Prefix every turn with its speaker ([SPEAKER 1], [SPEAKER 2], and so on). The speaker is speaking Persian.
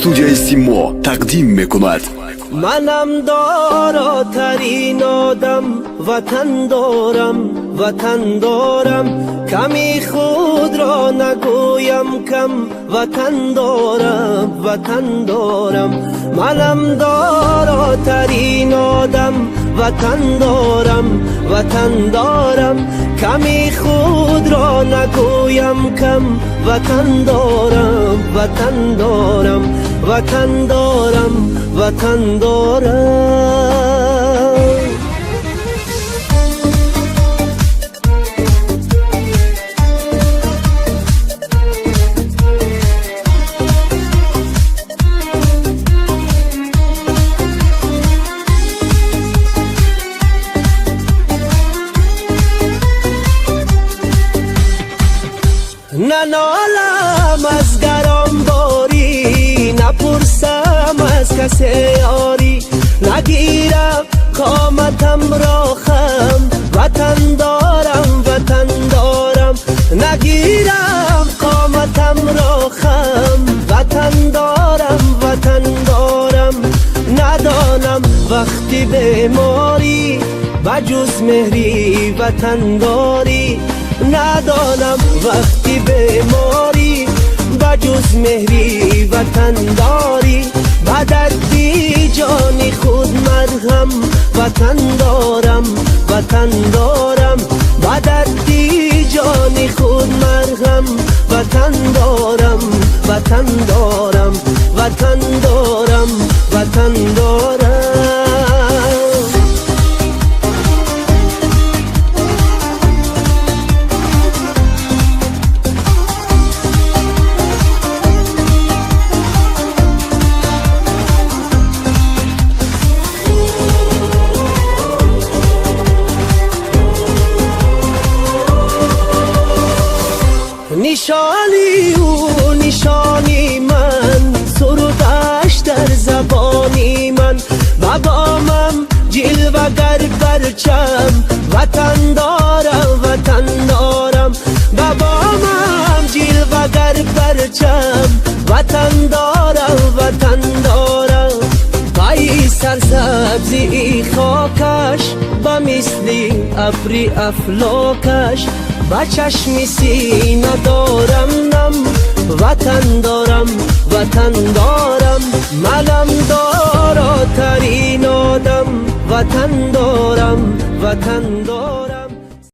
[SPEAKER 1] студияи Симо тақдим мекунад.
[SPEAKER 2] منم داراترین آدم، وطن دارم کمی خود را نگویم کم، وطن دارم منم داراترین آدم، وطن دارم کمی خود را نگویم کم، وطن دارم ننالم از گران باری، نپرسم از کسی یاری، نگیرم قامتم را خم، وطن دارم نگیرم قامتم را خم، وطن دارم ندانم وقتی بیماری بجز مهری وطن داری، ندانم وقتی بیماری بجز مهری وطن داری، بدردی جانی خود مرهم، وطن دارم بدردی جانی خود مرهم، وطن دارم نشانی او نشانی من، سرودش در زبانی من، بابامم جلوگر پرچم، وطن دارم بابامم جلوگر پرچم، وطن دارم پای سرسبزی خاکش به مثل ابری افلاکش، با چشم سینه دارم نم، وطن دارم منم داراترین آدم، وطن دارم